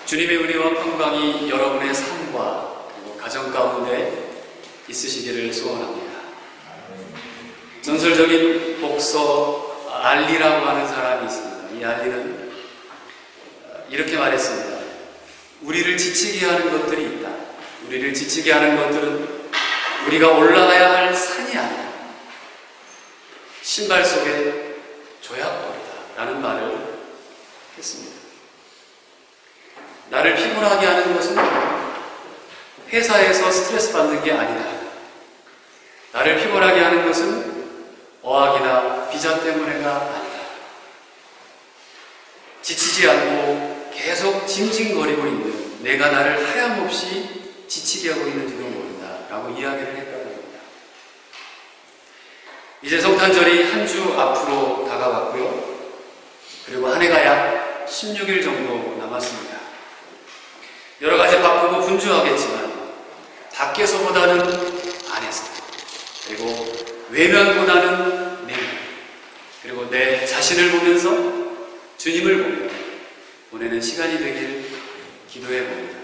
주님의 은혜와 평강이 여러분의 삶과 그리고 가정 가운데 있으시기를 소원합니다. 전설적인 복서 알리라고 하는 사람이 있습니다. 이 알리는 이렇게 말했습니다. 우리를 지치게 하는 것들이 있다. 우리를 지치게 하는 것들은 우리가 올라가야 할 산이 아니다. 신발 속에 조약돌이다 라는 말을 했습니다. 나를 피곤하게 하는 것은 회사에서 스트레스 받는 게 아니다. 나를 피곤하게 하는 것은 어학이나 비자 때문에가 아니다. 지치지 않고 계속 징징거리고 있는 내가 나를 하염없이 지치게 하고 있는지도 모른다 라고 이야기를 했다는 겁니다. 이제 성탄절이 한 주 앞으로 다가왔고요. 그리고 한 해가 약 16일 정도 남았습니다. 여러 가지 바쁘고 분주하겠지만 밖에서보다는 안에서, 그리고 외면보다는 내면, 그리고 내 자신을 보면서 주님을 보며 보내는 시간이 되길 기도해 봅니다.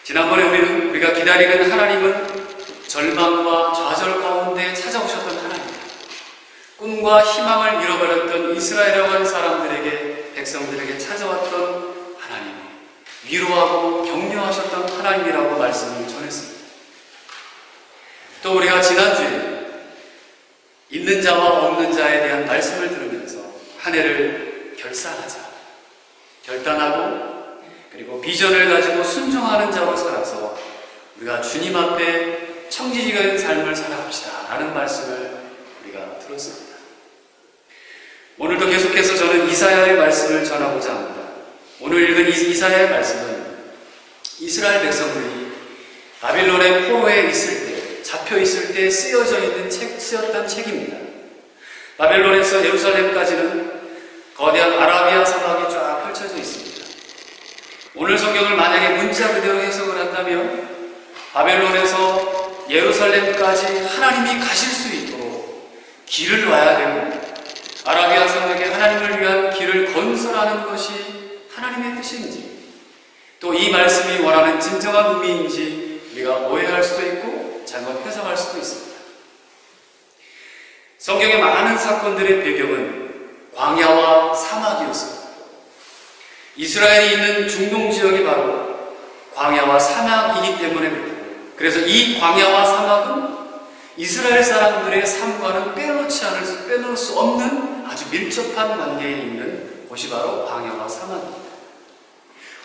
지난번에 우리가 기다리는 하나님은 절망과 좌절 가운데 찾아오셨던 하나님, 꿈과 희망을 잃어버렸던 이스라엘이라고 하는 사람들에게, 백성들에게 찾아왔던 하나님, 위로하고 격려하셨던 하나님이라고 말씀을 전했습니다. 또 우리가 지난주에 있는 자와 없는 자에 대한 말씀을 들으면서 한 해를 결산하자, 결단하고 그리고 비전을 가지고 순종하는 자로 살아서 우리가 주님 앞에 청지기인 삶을 살아갑시다 라는 말씀을 우리가 들었습니다. 오늘도 계속해서 저는 이사야의 말씀을 전하고자 합니다. 오늘 읽은 이사야의 말씀은 이스라엘 백성들이 바빌론의 포로에 있을 때, 잡혀 있을 때 쓰였던 책입니다. 바벨론에서 예루살렘까지는 거대한 아라비아 사막이 쫙 펼쳐져 있습니다. 오늘 성경을 만약에 문자 그대로 해석을 한다면 바벨론에서 예루살렘까지 하나님이 가실 수 있도록 길을 놔야 되고, 아라비아 사막에 하나님을 위한 길을 건설하는 것이 하나님의 뜻인지, 또 이 말씀이 원하는 진정한 의미인지 우리가 오해할 수도 있고 잘못 해석할 수도 있습니다. 성경의 많은 사건들의 배경은 광야와 사막이었습니다. 이스라엘이 있는 중동 지역이 바로 광야와 사막이기 때문에 그렇습니다. 그래서 이 광야와 사막은 이스라엘 사람들의 삶과는 빼놓을 수 없는 아주 밀접한 관계에 있는 곳이 바로 광야와 사막입니다.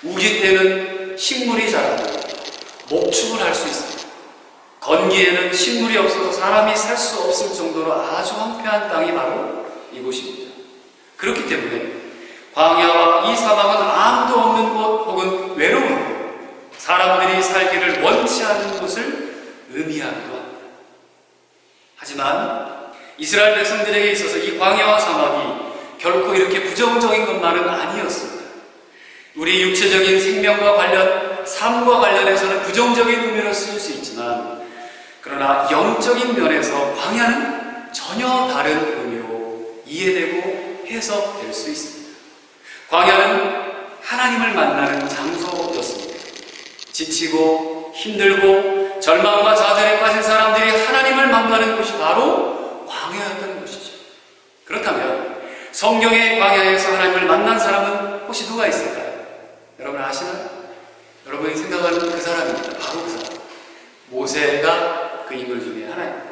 우기 때는 식물이 자라고 목축을 할 수 있습니다. 건기에는 식물이 없어서 사람이 살 수 없을 정도로 아주 황폐한 땅이 바로 이곳입니다. 그렇기 때문에 광야와 이 사막은 아무도 없는 곳 혹은 외로운 곳, 사람들이 살기를 원치 않는 곳을 의미하기도 합니다. 하지만 이스라엘 백성들에게 있어서 이 광야와 사막이 결코 이렇게 부정적인 것만은 아니었습니다. 우리 육체적인 생명과 삶과 관련해서는 부정적인 의미로 쓰일 수 있지만, 그러나 영적인 면에서 광야는 전혀 다른 의미로 이해되고 해석될 수 있습니다. 광야는 하나님을 만나는 장소였습니다. 지치고 힘들고 절망과 좌절에 빠진 사람들이 하나님을 만나는 곳이 바로 광야였던 것이죠. 그렇다면 성경의 광야에서 하나님을 만난 사람은 혹시 누가 있을까요? 여러분 아시나요? 여러분이 생각하는 그 사람입니다. 바로 그 사람. 모세가 그 인물 중에 하나입니다.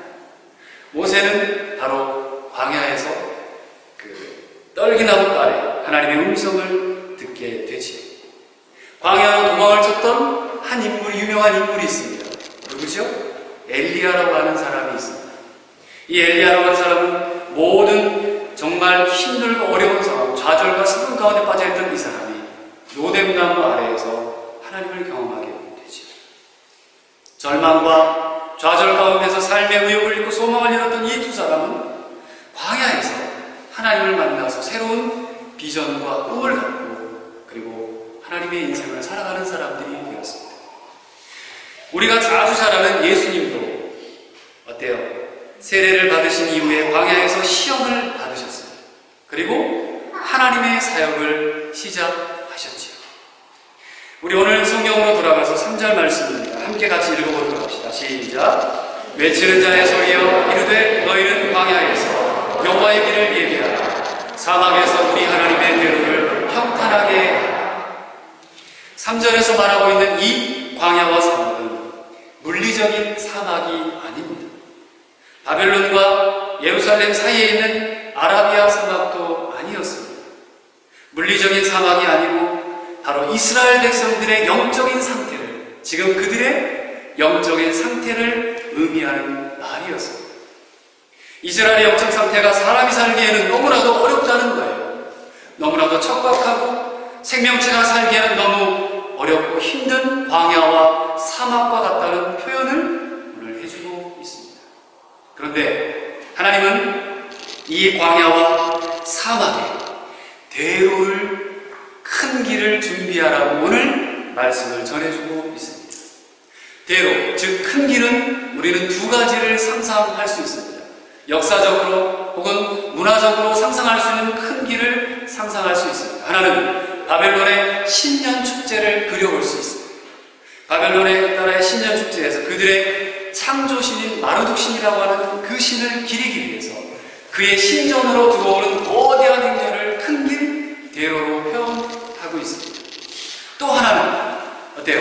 모세는 바로 광야에서 그 떨기나무 아래 하나님의 음성을 듣게 되지요. 광야로 도망을 쳤던 한 인물이, 유명한 인물이 있습니다. 누구죠? 엘리야라고 하는 사람이 있습니다. 이 엘리야라고 하는 사람은 모든 정말 힘들고 어려운 상황, 좌절과 슬픔 가운데 빠져있던 이 사람이 로뎀나무 아래에서 하나님을 경험하게 되죠. 절망과 좌절 가운데서 삶의 의욕을 잃고 소망을 잃었던 이 두 사람은 광야에서 하나님을 만나서 새로운 비전과 꿈을 갖고 그리고 하나님의 인생을 살아가는 사람들이 되었습니다. 우리가 자주 잘 아는 예수님도 어때요? 세례를 받으신 이후에 광야에서 시험을 받으셨습니다. 그리고 하나님의 사역을 시작하셨지요. 우리 오늘 성경으로 돌아가서 3절 말씀입니다. 함께 같이 읽어보도록 합시다. 시작. 외치는 자의 소리여 이르되 너희는 광야에서 여호와의 길을 예비하라. 사막에서 우리 하나님의 대로를 평탄하게 하라. 3절에서 말하고 있는 이 광야와 사막은 물리적인 사막이 아닙니다. 바벨론과 예루살렘 사이에 있는 아라비아 사막도 아니었습니다. 물리적인 사막이 아니고 바로 이스라엘 백성들의 영적인 상태를, 지금 그들의 영적인 상태를 의미하는 말이었습니다. 이스라엘의 영적 상태가 사람이 살기에는 너무나도 어렵다는 거예요. 너무나도 척박하고 생명체가 살기에는 너무 어렵고 힘든 광야와 사막과 같다는 표현을 오늘 해주고 있습니다. 그런데 하나님은 이 광야와 사막에 대로를, 큰 길을 준비하라고 오늘 말씀을 전해주고 있습니다. 대로, 즉 큰 길은 우리는 두 가지를 상상할 수 있습니다. 역사적으로 혹은 문화적으로 상상할 수 있는 큰 길을 상상할 수 있습니다. 하나는 바벨론의 신년 축제를 그려볼 수 있습니다. 바벨론의 나라의 신년 축제에서 그들의 창조신인 마르둑신이라고 하는 그 신을 기리기 위해서 그의 신전으로 들어오는 거대한 행렬을 큰 길, 대로로 표현하고 있습니다. 또 하나는 어때요?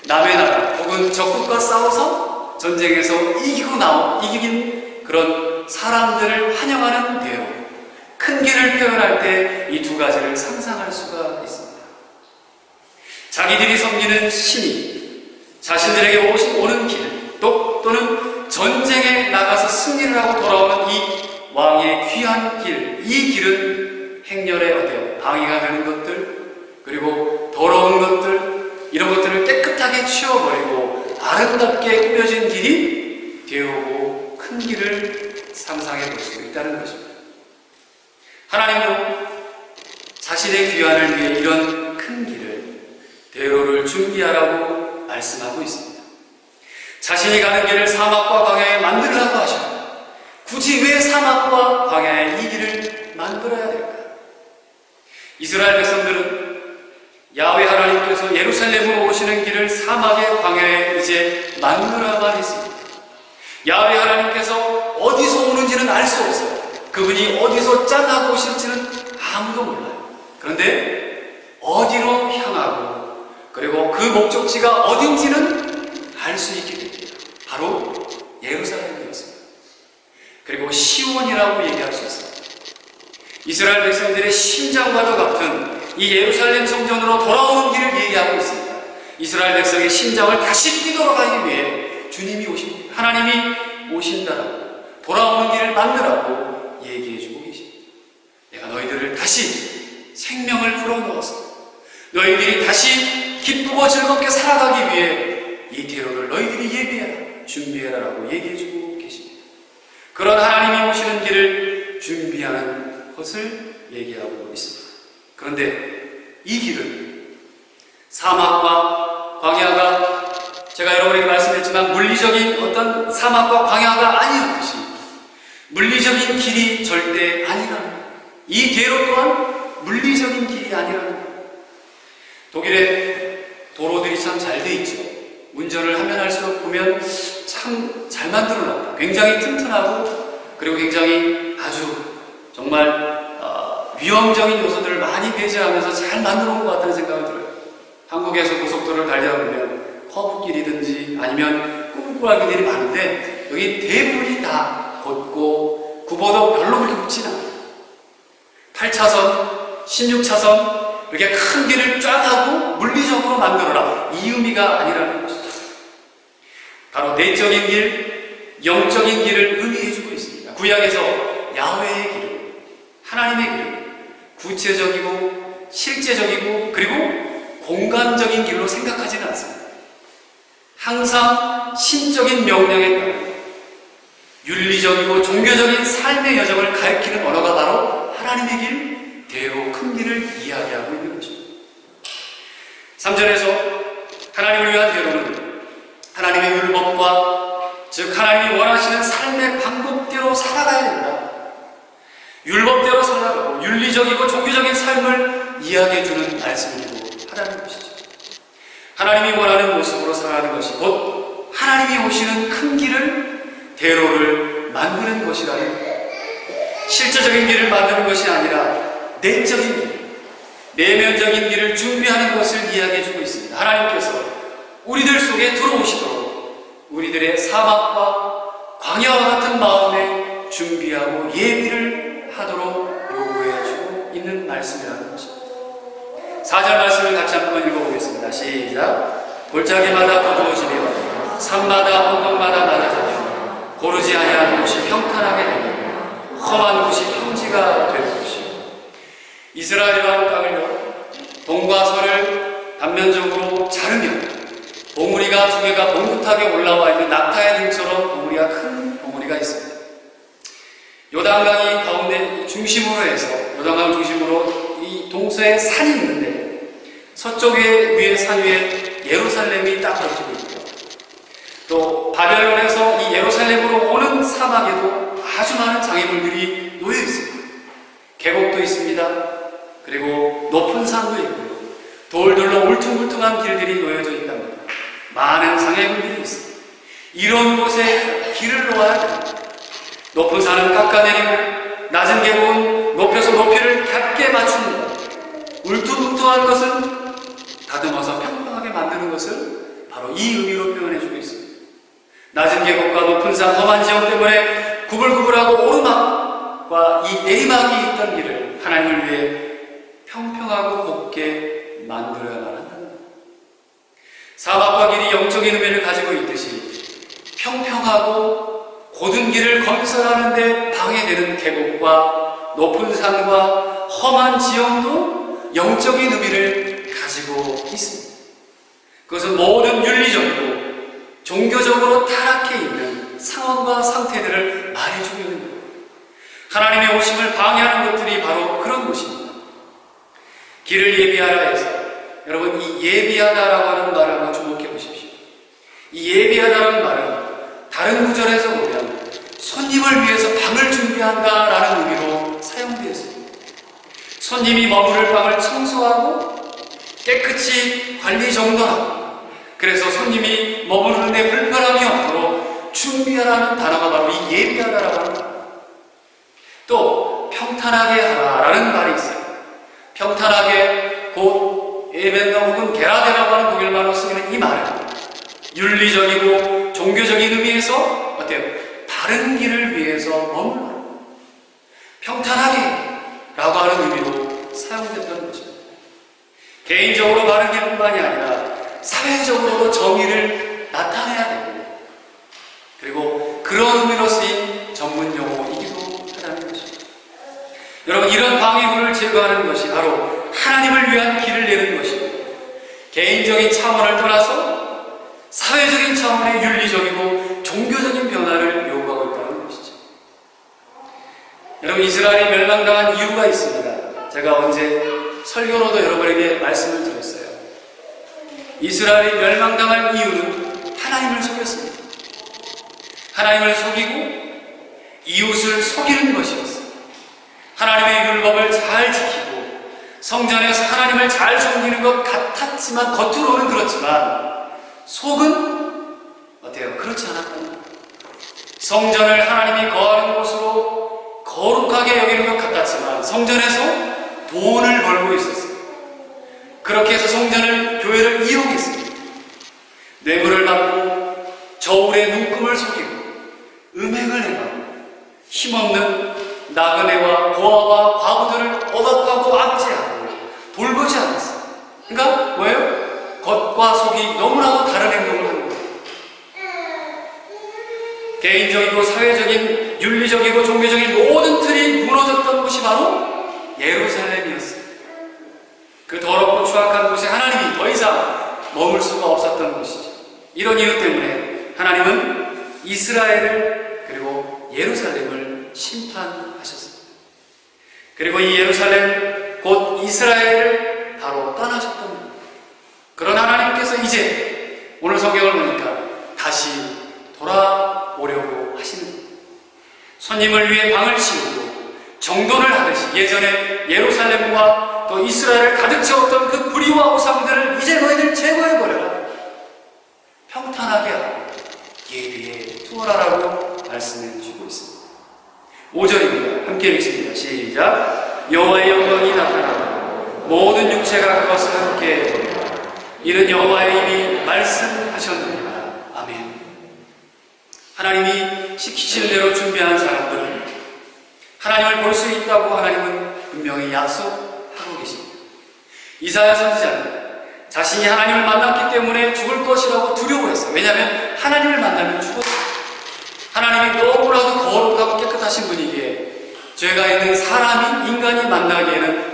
남의 나라 혹은 적국과 싸워서 전쟁에서 이긴 그런 사람들을 환영하는 대로, 큰 길을 표현할 때 이 두 가지를 상상할 수가 있습니다. 자기들이 섬기는 신이 자신들에게 오는 길, 또는 전쟁에 나가서 승리를 하고 돌아오는 이 왕의 귀한 길, 이 길은 행렬에 어때요? 방해가 되는 것들, 그리고 더러운 것들, 이런 것들을 깨끗하게 치워버리고 아름답게 꾸며진 길이 대로고 큰 길을 상상해 볼 수 있다는 것입니다. 하나님도 자신의 귀환을 위해 이런 큰 길을, 대로를 준비하라고 말씀하고 있습니다. 자신이 가는 길을 사막과 광야에 만들라고 하셔요. 굳이 왜 사막과 광야에 이 길을 만들어야 될까요? 이스라엘 백성들은 야훼 하나님께서 예루살렘으로 오시는 길을 사막의 광야에 이제 만들어야만 했습니다. 야훼 하나님께서 어디서 오는지는 알 수 없어요. 그분이 어디서 짠하고 오실지는 아무도 몰라요. 그런데 어디로 향하고 그리고 그 목적지가 어딘지는 알 수 있게 됩니다. 바로 예루살렘이었습니다. 그리고 시온이라고 얘기할 수 있습니다. 이스라엘 백성들의 심장과도 같은 이 예루살렘 성전으로 돌아오는 길을 얘기하고 있습니다. 이스라엘 백성의 심장을 다시 뛰도록 하기 위해 주님이 오십니다. 하나님이 오신다라고, 돌아오는 길을 만들라고 얘기해주고 계십니다. 내가 너희들을 다시 생명을 불어넣어서 너희들이 다시 기쁘고 즐겁게 살아가기 위해 이 대로를 너희들이 예비해라, 준비해라라고 얘기해주고 계십니다. 그런 하나님이 오시는 길을 준비하는 것을 얘기하고 있습니다. 그런데 이 길은 사막과 광야가, 제가 여러분에게 말씀했지만 물리적인 어떤 사막과 광야가 아니었듯이 물리적인 길이 절대 아니라는 거예요. 이 대로 또한 물리적인 길이 아니라는 거예요. 독일의 도로들이 참 잘 돼 있죠. 운전을 하면 할수록 보면 참 잘 만들어놨다. 굉장히 튼튼하고 그리고 굉장히 아주 정말 위험적인 요소들을 많이 배제하면서 잘 만들어 온 것 같다는 생각이 들어요. 한국에서 고속도로를 달려보면 커브길이든지 아니면 꾸불꾸불한 길이 많은데 여기 대부분이 다 걷고 구보도 별로 그렇게 굵진 않아요. 8차선, 16차선 이렇게 큰 길을 쫙 하고 물리적으로 만들어라, 이 의미가 아니라는 것이죠. 바로 내적인 길, 영적인 길을 의미해주고 있습니다. 구약에서 야훼의 길은, 하나님의 길은 구체적이고 실제적이고 그리고 공간적인 길로 생각하지는 않습니다. 항상 신적인 명령에 따라 윤리적이고 종교적인 삶의 여정을 가리키는 언어가 바로 하나님의 길, 대로 큰 길을 이야기하고 있는 것입니다. 3절에서 하나님을 위한 대로는 하나님의 율법과, 즉 하나님이 원하시는 삶의 방법대로 살아가야 된다. 율법대로 살아가고 윤리적이고 종교적인 삶을 이야기해주는 말씀이고 하라는 것이죠. 하나님이 원하는 모습으로 살아가는 것이 곧 하나님이 오시는 큰 길을, 대로를 만드는 것이라는 거예요. 실제적인 길을 만드는 것이 아니라 내적인 길, 내면적인 길을 준비하는 것을 이야기해주고 있습니다. 하나님께서 우리들 속에 들어오시도록 우리들의 사막과 광야와 같은 마음에 준비하고 예비를 하도록 요구해주고 있는 말씀이라는 것입니다. 4절 말씀을 같이 한번 읽어보겠습니다. 시작. 골짜기마다 두드러지며 산마다 언덕마다 낮아지며 고르지 아니한 곳이 평탄하게 되며 험한 곳이 평지가 될 것이요. 이스라엘이라는 땅을요, 동과 서를 단면적으로 자르며 봉우리가 두 개가 봉긋하게 올라와 있는 낙타의 등처럼 봉우리가 큰 봉우리가 있습니다. 요단강이 가운데 중심으로 해서, 요단강 중심으로 이 동서에 산이 있는데 서쪽 위에 산 위에 예루살렘이 딱 겹치고 있고요. 또 바벨론에서 이 예루살렘으로 오는 사막에도 아주 많은 장애물들이 놓여 있습니다. 계곡도 있습니다. 그리고 높은 산도 있고요. 돌들로 울퉁불퉁한 길들이 놓여져 있답니다. 많은 장애물들이 있습니다. 이런 곳에 길을 놓아야 됩니다. 높은 산은 깎아내리고 낮은 계곡은 높여서 높이를 얕게 맞춥니다. 울퉁불퉁한 것은 다듬어서 평평하게 만드는 것을 바로 이 의미로 표현해주고 있습니다. 낮은 계곡과 높은 산, 험한 지형 때문에 구불구불하고 오르막과 이 내리막이 있던 길을 하나님을 위해 평평하고 곱게 만들어야만 한다. 사막과 길이 영적인 의미를 가지고 있듯이 평평하고 고든 길을 건설하는 데 방해되는 계곡과 높은 산과 험한 지형도 영적인 의미를 가지고 있습니다. 그것은 모든 윤리적이고 종교적으로 타락해 있는 상황과 상태들을 말해주고 있는 거예요. 하나님의 오심을 방해하는 것들이 바로 그런 것입니다. 길을 예비하라 해서 여러분, 이 예비하다라고 하는 말을 한번 주목해 보십시오. 이 예비하다라는 말은 다른 구절에서 보면 손님을 위해서 방을 준비한다라는 의미로 사용되었습니다. 손님이 머무를 방을 청소하고 깨끗이 관리 정돈하고, 그래서 손님이 머무르는데 불편함이 없도록 준비하라는 단어가 바로 이 예비하다라고 합니다. 또 평탄하게 하라라는 말이 있어요. 평탄하게 곧 에벤더 혹은 게라데라고 하는 독일말로 쓰이는 이 말은 윤리적이고 종교적인 의미에서 어때요? 바른 길을 위해서 머물러 평탄하게 라고 하는 의미로 사용됐다는 것입니다. 개인적으로 바른 길뿐만이 아니라 사회적으로도 정의를 나타내야 되고, 그리고 그런 의미로 쓰인 전문 용어이기도 하다는 것입니다. 여러분, 이런 방해물을 제거하는 것이 바로 하나님을 위한 길을 내는 것이고, 개인적인 차원을 떠나서 사회적인 차원의 윤리적이고 종교적인 변화를 요구하고 있다는 것이죠. 여러분, 이스라엘이 멸망당한 이유가 있습니다. 제가 언제 설교로도 여러분에게 말씀을 드렸어요. 이스라엘이 멸망당할 이유는 하나님을 속였습니다. 하나님을 속이고 이웃을 속이는 것이었어요. 하나님의 율법을 잘 지키고 성전에서 하나님을 잘 섬기는 것 같았지만, 겉으로는 그렇지만 속은 어때요? 그렇지 않았다는 거예요. 성전을 하나님이 거하는 곳으로 거룩하게 여기는 것 같았지만 성전에서 돈을 벌고 있었어요. 그렇게 해서 성전을, 교회를 이용했습니다. 뇌물을 받고 저울의 눈금을 속이고 음행을 행하고 힘없는 나그네와 고아와 과부들을 억압하고 압제하고 돌보지 않았어요. 그러니까 뭐예요? 겉과 속이 너무나도 다른 행동을 하는 거예요. 개인적이고 사회적인, 윤리적이고 종교적인 모든 틀이 무너졌던 곳이 바로 예루살렘이었어요. 그 더럽고 추악한 곳에 하나님이 더 이상 머물 수가 없었던 것이죠. 이런 이유 때문에 하나님은 이스라엘을 그리고 예루살렘을 심판하셨습니다. 그리고 이 예루살렘 곧 이스라엘을 바로 떠나셨던 겁니다. 그러나 하나님께서 이제 오늘 성경을 보니까 다시 돌아오려고 하시는 겁니다. 손님을 위해 방을 치우고 정돈을 하듯이 예전에 예루살렘과 또 이스라엘을 가득 채웠던 그 불의와 우상들을 이제 너희들 제거해버려라. 육체가 그것을 함께 이는 여호와의 입이 말씀하셨느니라. 아멘. 하나님이 시키실 대로 준비한 사람들은 하나님을 볼 수 있다고 하나님은 분명히 약속하고 계십니다. 이사야 선지자는 자신이 하나님을 만났기 때문에 죽을 것이라고 두려워했어요. 왜냐하면 하나님을 만나면 죽었어요. 하나님이 너무나도 거룩하고 깨끗하신 분이기에 죄가 있는 사람이, 인간이 만나기에는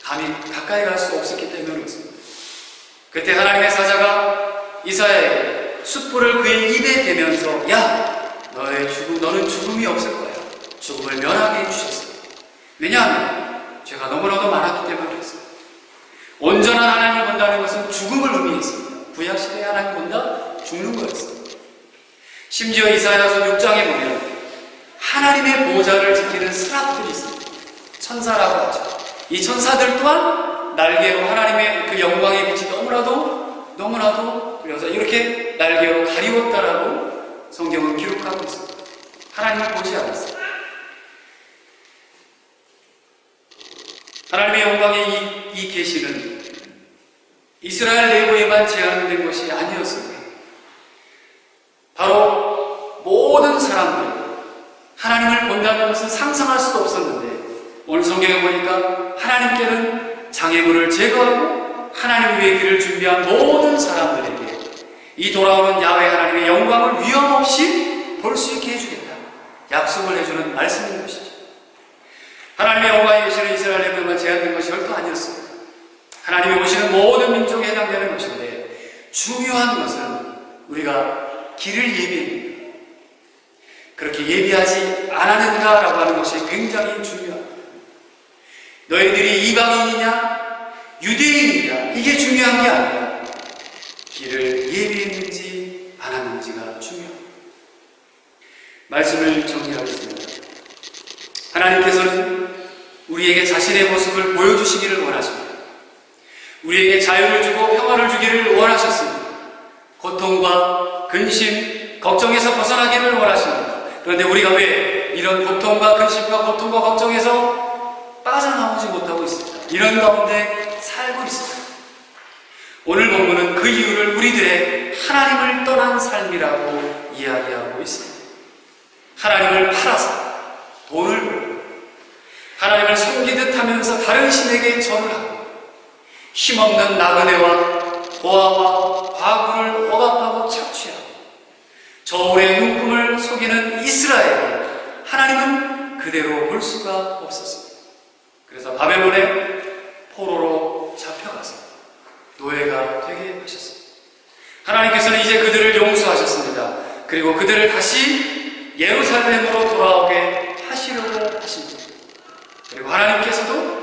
감히 가까이 갈 수 없었기 때문에 그렇습니다. 그때 하나님의 사자가 이사야에게 숯불을 그의 입에 대면서 야, 너는 죽음이 없을 거야. 죽음을 면하게 해주셨어요. 왜냐하면 죄가 너무나도 많았기 때문에 그랬어요. 온전한 하나님을 본다는 것은 죽음을 의미했습니다. 구약시대에 하나님 본다? 죽는 거였어요. 심지어 이사야서 6장에 보면 하나님의 보좌를 지키는 스랍들이 있습니다. 천사라고 하죠. 이 천사들 또한 날개로 하나님의 그 영광의 빛이 너무나도 그래서 이렇게 날개로 가리웠다라고 성경은 기록하고 있습니다. 하나님을 보지 않았어요. 하나님의 영광의 이 계시는 이스라엘 내부에만 제한된 것이 아니었습니다. 바로 모든 사람들, 하나님을 본다는 것은 상상할 수도 없었는데 오늘 성경에 보니까 하나님께는 장애물을 제거하고 하나님 위해 길을 준비한 모든 사람들에게 이 돌아오는 야훼 하나님의 영광을 위험 없이 볼 수 있게 해주겠다. 약속을 해주는 말씀인 것이죠. 하나님의 영광이 계시는 이스라엘 내부에만 제한된 것이 별도 아니었습니다. 하나님이 오시는 모든 민족에 해당되는 것인데 중요한 것은 우리가 길을 예비합니다. 그렇게 예비하지 않았는가라고 하는 것이 굉장히 중요합니다. 너희들이 이방인이냐 유대인이냐 이게 중요한 게 아니라 길을 예비했는지 안 했는지가 중요합니다. 말씀을 정리하겠습니다. 하나님께서는 우리에게 자신의 모습을 보여주시기를 원하십니다. 우리에게 자유를 주고 평화를 주기를 원하셨습니다. 고통과 근심, 걱정에서 벗어나기를 원하십니다. 그런데 우리가 왜 이런 고통과 근심과 고통과 걱정에서 빠져나오지 못하고 있습니다. 이런 가운데 살고 있습니다. 오늘 본문은 그 이유를 우리들의 하나님을 떠난 삶이라고 이야기하고 있습니다. 하나님을 팔아서 돈을 벌고 하나님을 섬기듯 하면서 다른 신에게 절을 하고 힘없는 나그네와 고아와 과부를 억압하고 착취하고 저울의 눈금을 속이는 이스라엘을 하나님은 그대로 볼 수가 없었습니다. 그래서 바벨론의 포로로 잡혀가서 노예가 되게 하셨습니다. 하나님께서는 이제 그들을 용서하셨습니다. 그리고 그들을 다시 예루살렘으로 돌아오게 하시려고 하십니다. 그리고 하나님께서도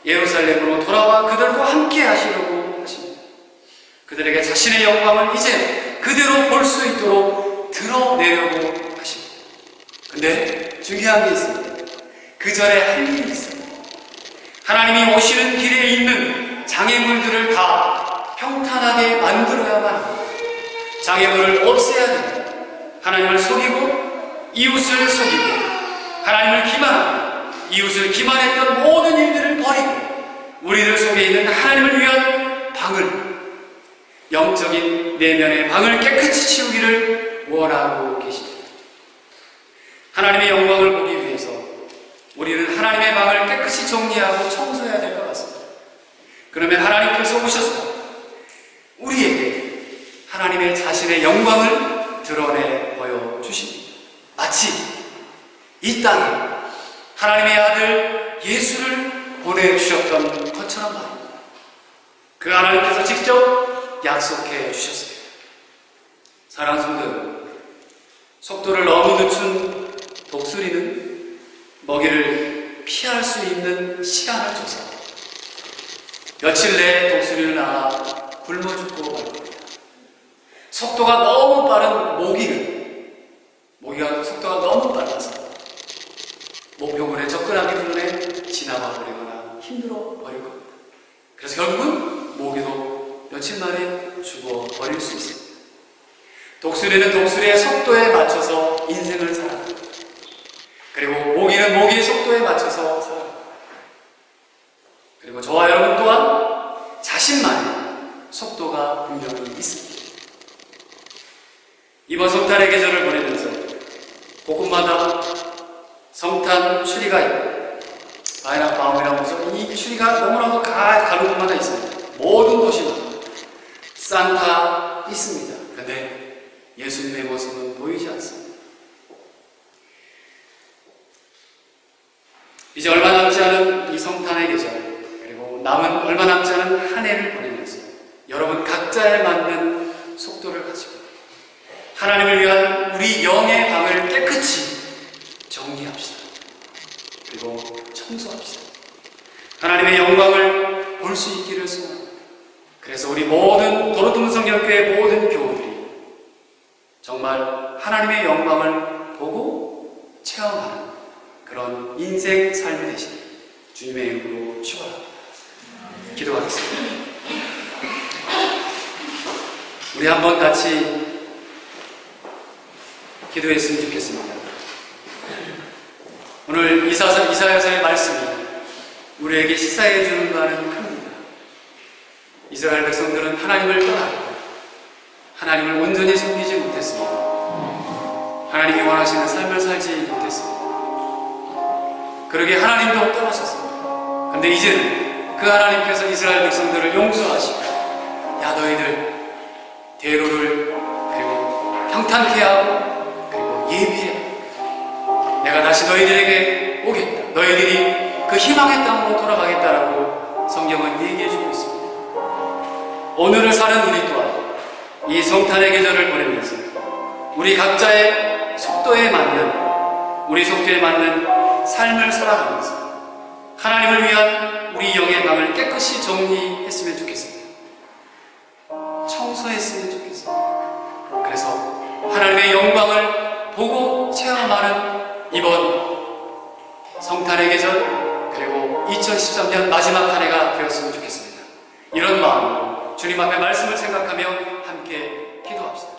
예루살렘으로 돌아와 그들과 함께 하시려고 하십니다. 그들에게 자신의 영광을 이제 그대로 볼 수 있도록 드러내려고 하십니다. 근데 중요한 게 있습니다. 그 전에 할 일이 있습니다. 하나님이 오시는 길에 있는 장애물들을 다 평탄하게 만들어야만 합니다. 장애물을 없애야 됩니다. 하나님을 속이고 이웃을 속이고 하나님을 기만하고 이웃을 기만했던 모든 일들을 버리고 우리들 속에 있는 하나님을 위한 방을, 영적인 내면의 방을 깨끗이 치우기를 원하고 계십니다. 하나님의 영광을 보기 위해서 우리는 하나님의 방을 깨끗이 정리하고 청소해야 될 것 같습니다. 그러면 하나님께서 오셔서 우리에게 하나님의 자신의 영광을 드러내 보여주십니다. 마치 이 땅에 하나님의 아들 예수를 보내주셨던 것처럼 말입니다. 그 하나님께서 직접 약속해 주셨습니다. 사랑하는 성도 여러분, 속도를 너무 늦춘 독수리는 먹이를 피할 수 있는 시간을 줘서 며칠 내에 독수리는 아마 굶어 죽고 말 겁니다. 속도가 너무 빠른 모기가 속도가 너무 빨라서 목표물에 접근하기 전에 지나가 버리거나 힘들어 버릴 겁니다. 그래서 결국은 모기도 며칠 만에 죽어버릴 수 있습니다. 독수리는 독수리의 속도에 맞춰서 인생을 살아갑니다. 그리고 모기는 모기의 속도에 맞춰서 살아갑니다. 그리고 저와 여러분 또한 자신만의 속도가 분명히 있습니다. 이번 성탄의 계절을 보내면서 곳곳마다 성탄 추리가 있고 바이나바움이라고 해서 이 추리가 너무나도 가는 곳마다 있습니다. 모든 도시마다 산타 있습니다. 그런데 예수님의 모습은 보이지 않습니다. 이제 얼마 남지 않은 이 성탄의 계절, 그리고 남은 얼마 남지 않은 한 해를 보내면서 여러분 각자에 맞는 속도를 가지고 하나님을 위한 우리 영의 방을 깨끗이 정리합시다. 그리고 청소합시다. 하나님의 영광을 볼 수 있기를 소원합니다. 그래서 우리 모든 도로등성경교회 모든 교우들이 정말 하나님의 영광을 보고 체험하는 그런 인생 삶이 되시길 주님의 이름으로 축원합니다. 기도하겠습니다. 우리 한번 같이 기도했으면 좋겠습니다. 오늘 이사야서의 말씀이 우리에게 시사해 주는 바는 큽니다. 이스라엘 백성들은 하나님을 떠났고 하나님을 온전히 섬기지 못했습니다. 하나님이 원하시는 삶을 살지 못했습니다. 그러게 하나님도 떠나셨습니다. 그런데 이제는 그 하나님께서 이스라엘 백성들을 용서하시고 야 너희들 대로를 그리고 평탄케 하고 그리고 예비해 내가 다시 너희들에게 오겠다. 너희들이 그 희망의 땅으로 돌아가겠다라고 성경은 얘기해주고 있습니다. 오늘을 사는 우리 또한 이 성탄의 계절을 보내면서 우리 각자의 속도에 맞는 우리 속도에 맞는 삶을 살아가면서 하나님을 위한 우리 영의 방을 깨끗이 정리했으면 좋겠습니다. 청소했으면 좋겠습니다. 그래서 하나님의 영광을 보고 체험하는 이번 성탄의 계절 그리고 2013년 마지막 한 해가 되었으면 좋겠습니다. 이런 마음으로 주님 앞에 말씀을 생각하며 함께 기도하겠습니다.